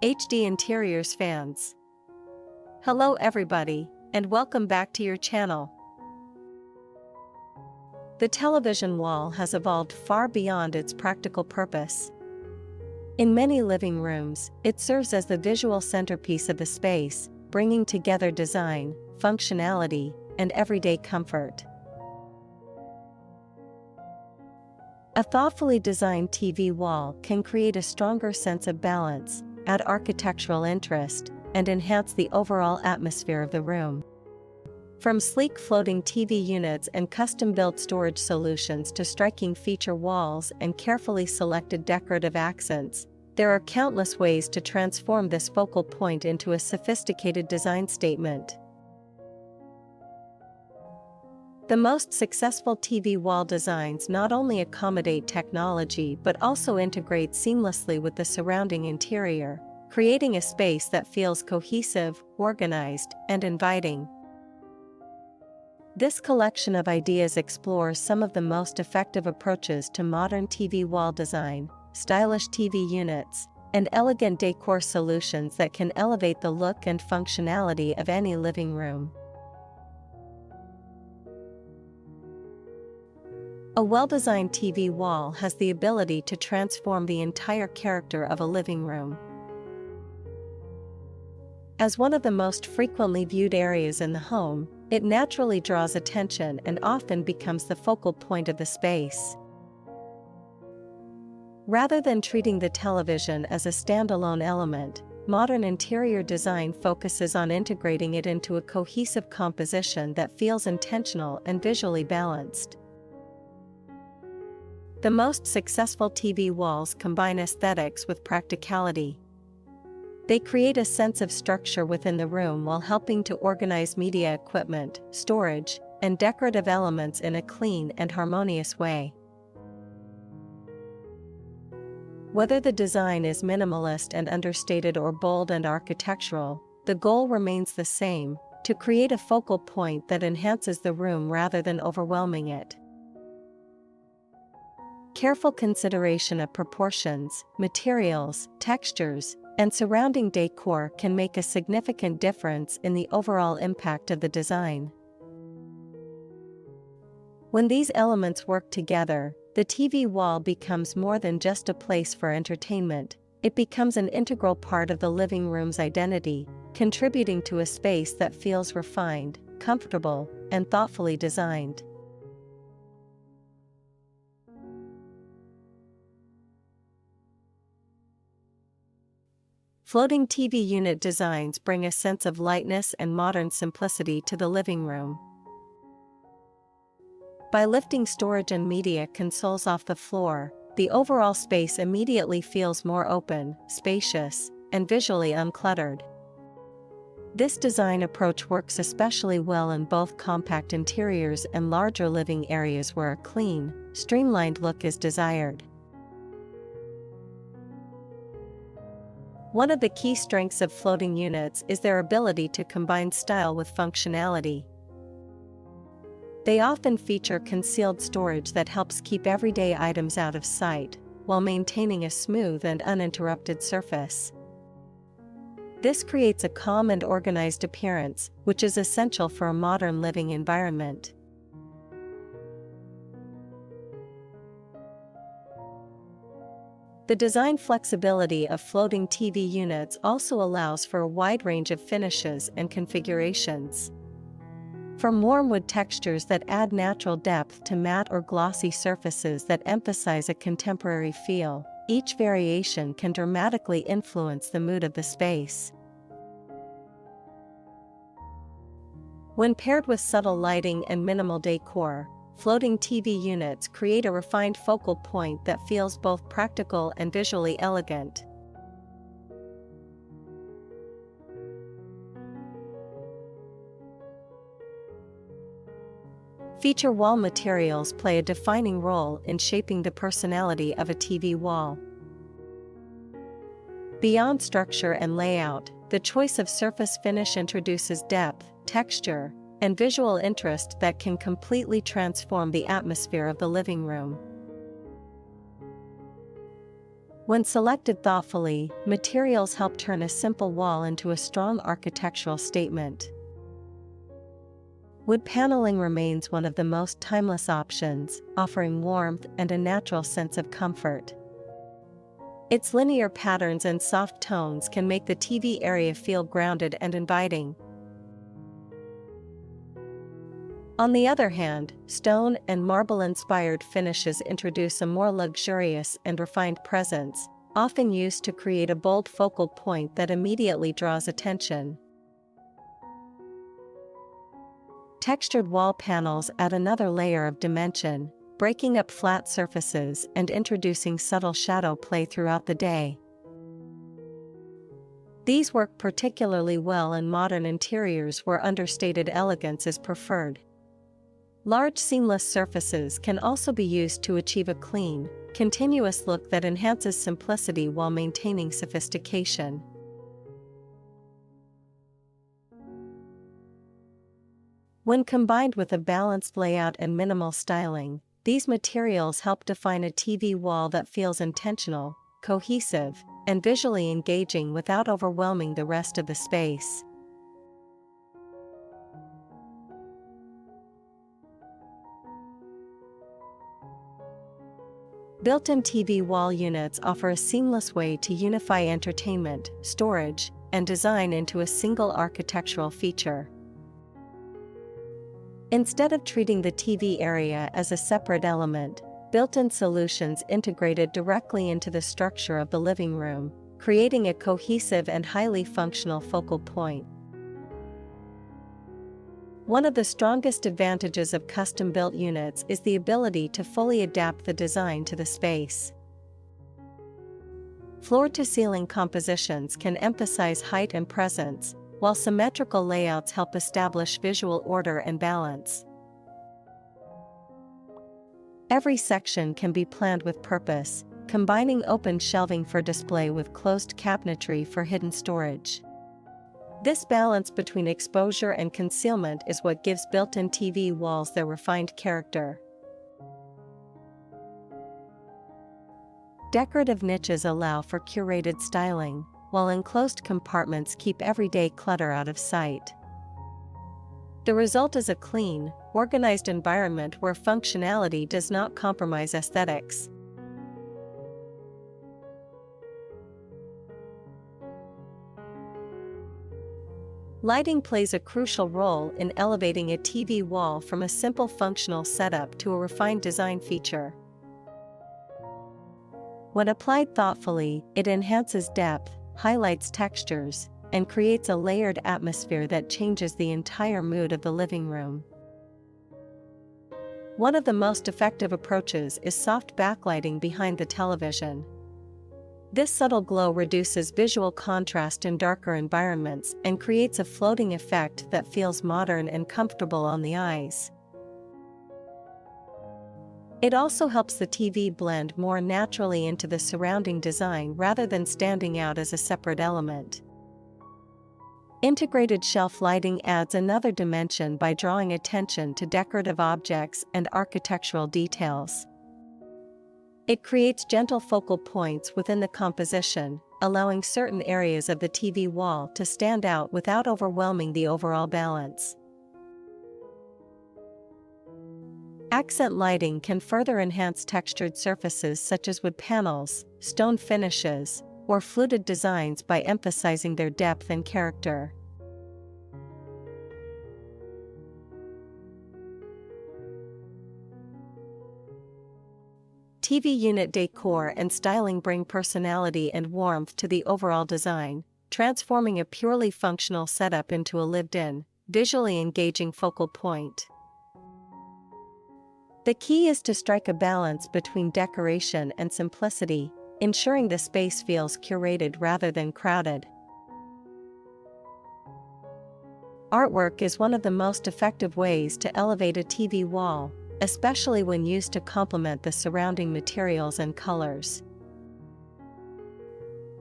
HD Interiors fans. Hello everybody, and welcome back to your channel. The television wall has evolved far beyond its practical purpose. In many living rooms, it serves as the visual centerpiece of the space, bringing together design, functionality, and everyday comfort. A thoughtfully designed TV wall can create a stronger sense of balance, add architectural interest, and enhance the overall atmosphere of the room. From sleek floating TV units and custom-built storage solutions to striking feature walls and carefully selected decorative accents, there are countless ways to transform this focal point into a sophisticated design statement. The most successful TV wall designs not only accommodate technology but also integrate seamlessly with the surrounding interior, creating a space that feels cohesive, organized, and inviting. This collection of ideas explores some of the most effective approaches to modern TV wall design, stylish TV units, and elegant decor solutions that can elevate the look and functionality of any living room. A well-designed TV wall has the ability to transform the entire character of a living room. As one of the most frequently viewed areas in the home, it naturally draws attention and often becomes the focal point of the space. Rather than treating the television as a standalone element, modern interior design focuses on integrating it into a cohesive composition that feels intentional and visually balanced. The most successful TV walls combine aesthetics with practicality. They create a sense of structure within the room while helping to organize media equipment, storage, and decorative elements in a clean and harmonious way. Whether the design is minimalist and understated or bold and architectural, the goal remains the same: to create a focal point that enhances the room rather than overwhelming it. Careful consideration of proportions, materials, textures, and surrounding decor can make a significant difference in the overall impact of the design. When these elements work together, the TV wall becomes more than just a place for entertainment. It becomes an integral part of the living room's identity, contributing to a space that feels refined, comfortable, and thoughtfully designed. Floating TV unit designs bring a sense of lightness and modern simplicity to the living room. By lifting storage and media consoles off the floor, the overall space immediately feels more open, spacious, and visually uncluttered. This design approach works especially well in both compact interiors and larger living areas where a clean, streamlined look is desired. One of the key strengths of floating units is their ability to combine style with functionality. They often feature concealed storage that helps keep everyday items out of sight, while maintaining a smooth and uninterrupted surface. This creates a calm and organized appearance, which is essential for a modern living environment. The design flexibility of floating TV units also allows for a wide range of finishes and configurations. From warm wood textures that add natural depth to matte or glossy surfaces that emphasize a contemporary feel, each variation can dramatically influence the mood of the space. When paired with subtle lighting and minimal decor, floating TV units create a refined focal point that feels both practical and visually elegant. Feature wall materials play a defining role in shaping the personality of a TV wall. Beyond structure and layout, the choice of surface finish introduces depth, texture, and visual interest that can completely transform the atmosphere of the living room. When selected thoughtfully, materials help turn a simple wall into a strong architectural statement. Wood paneling remains one of the most timeless options, offering warmth and a natural sense of comfort. Its linear patterns and soft tones can make the TV area feel grounded and inviting. On the other hand, stone and marble-inspired finishes introduce a more luxurious and refined presence, often used to create a bold focal point that immediately draws attention. Textured wall panels add another layer of dimension, breaking up flat surfaces and introducing subtle shadow play throughout the day. These work particularly well in modern interiors where understated elegance is preferred. Large seamless surfaces can also be used to achieve a clean, continuous look that enhances simplicity while maintaining sophistication. When combined with a balanced layout and minimal styling, these materials help define a TV wall that feels intentional, cohesive, and visually engaging without overwhelming the rest of the space. Built-in TV wall units offer a seamless way to unify entertainment, storage, and design into a single architectural feature. Instead of treating the TV area as a separate element, built-in solutions integrated directly into the structure of the living room, creating a cohesive and highly functional focal point. One of the strongest advantages of custom-built units is the ability to fully adapt the design to the space. Floor-to-ceiling compositions can emphasize height and presence, while symmetrical layouts help establish visual order and balance. Every section can be planned with purpose, combining open shelving for display with closed cabinetry for hidden storage. This balance between exposure and concealment is what gives built-in TV walls their refined character. Decorative niches allow for curated styling, while enclosed compartments keep everyday clutter out of sight. The result is a clean, organized environment where functionality does not compromise aesthetics. Lighting plays a crucial role in elevating a TV wall from a simple functional setup to a refined design feature. When applied thoughtfully, it enhances depth, highlights textures, and creates a layered atmosphere that changes the entire mood of the living room. One of the most effective approaches is soft backlighting behind the television. This subtle glow reduces visual contrast in darker environments and creates a floating effect that feels modern and comfortable on the eyes. It also helps the TV blend more naturally into the surrounding design rather than standing out as a separate element. Integrated shelf lighting adds another dimension by drawing attention to decorative objects and architectural details. It creates gentle focal points within the composition, allowing certain areas of the TV wall to stand out without overwhelming the overall balance. Accent lighting can further enhance textured surfaces such as wood panels, stone finishes, or fluted designs by emphasizing their depth and character. TV unit decor and styling bring personality and warmth to the overall design, transforming a purely functional setup into a lived-in, visually engaging focal point. The key is to strike a balance between decoration and simplicity, ensuring the space feels curated rather than crowded. Artwork is one of the most effective ways to elevate a TV wall, especially when used to complement the surrounding materials and colors.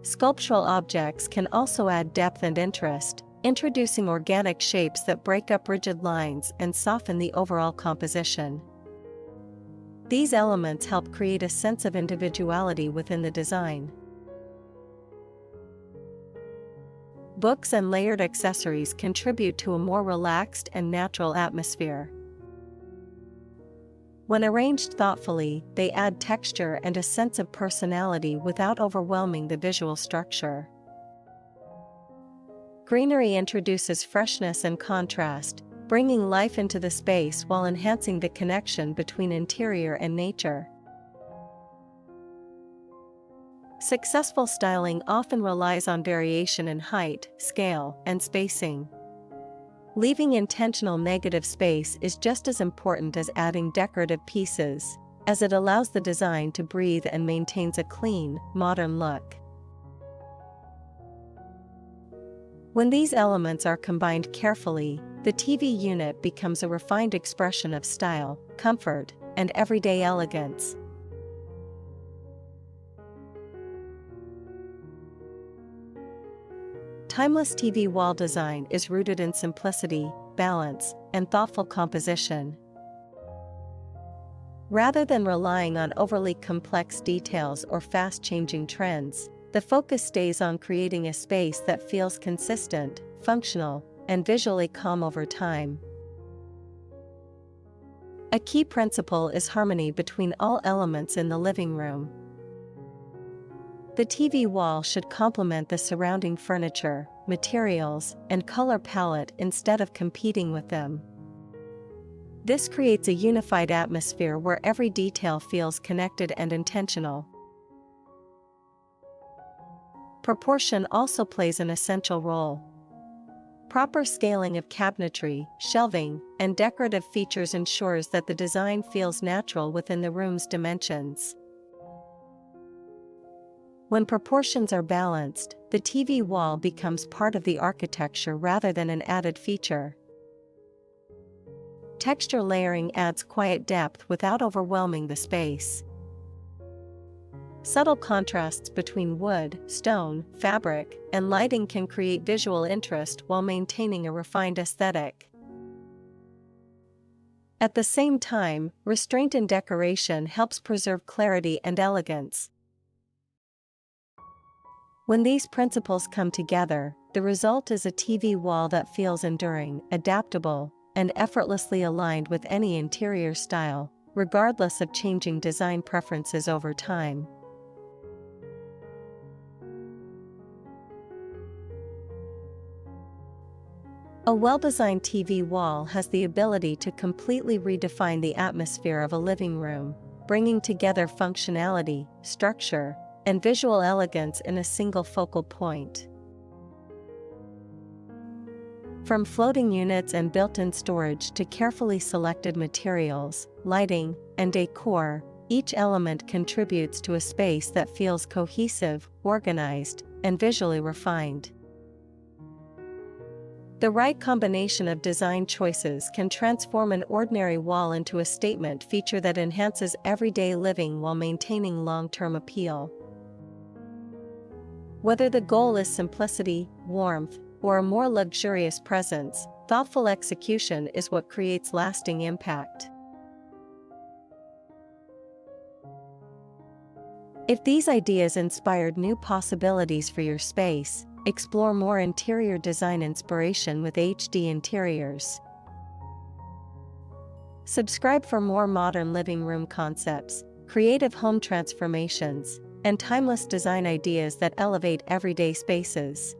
Sculptural objects can also add depth and interest, introducing organic shapes that break up rigid lines and soften the overall composition. These elements help create a sense of individuality within the design. Books and layered accessories contribute to a more relaxed and natural atmosphere. When arranged thoughtfully, they add texture and a sense of personality without overwhelming the visual structure. Greenery introduces freshness and contrast, bringing life into the space while enhancing the connection between interior and nature. Successful styling often relies on variation in height, scale, and spacing. Leaving intentional negative space is just as important as adding decorative pieces, as it allows the design to breathe and maintains a clean, modern look. When these elements are combined carefully, the TV unit becomes a refined expression of style, comfort, and everyday elegance. Timeless TV wall design is rooted in simplicity, balance, and thoughtful composition. Rather than relying on overly complex details or fast-changing trends, the focus stays on creating a space that feels consistent, functional, and visually calm over time. A key principle is harmony between all elements in the living room. The TV wall should complement the surrounding furniture, materials, and color palette instead of competing with them. This creates a unified atmosphere where every detail feels connected and intentional. Proportion also plays an essential role. Proper scaling of cabinetry, shelving, and decorative features ensures that the design feels natural within the room's dimensions. When proportions are balanced, the TV wall becomes part of the architecture rather than an added feature. Texture layering adds quiet depth without overwhelming the space. Subtle contrasts between wood, stone, fabric, and lighting can create visual interest while maintaining a refined aesthetic. At the same time, restraint in decoration helps preserve clarity and elegance. When these principles come together, the result is a TV wall that feels enduring, adaptable, and effortlessly aligned with any interior style, regardless of changing design preferences over time. A well-designed TV wall has the ability to completely redefine the atmosphere of a living room, bringing together functionality, structure, and visual elegance in a single focal point. From floating units and built-in storage to carefully selected materials, lighting, and decor, each element contributes to a space that feels cohesive, organized, and visually refined. The right combination of design choices can transform an ordinary wall into a statement feature that enhances everyday living while maintaining long-term appeal. Whether the goal is simplicity, warmth, or a more luxurious presence, thoughtful execution is what creates lasting impact. If these ideas inspired new possibilities for your space, explore more interior design inspiration with HD Interiors. Subscribe for more modern living room concepts, creative home transformations, and timeless design ideas that elevate everyday spaces.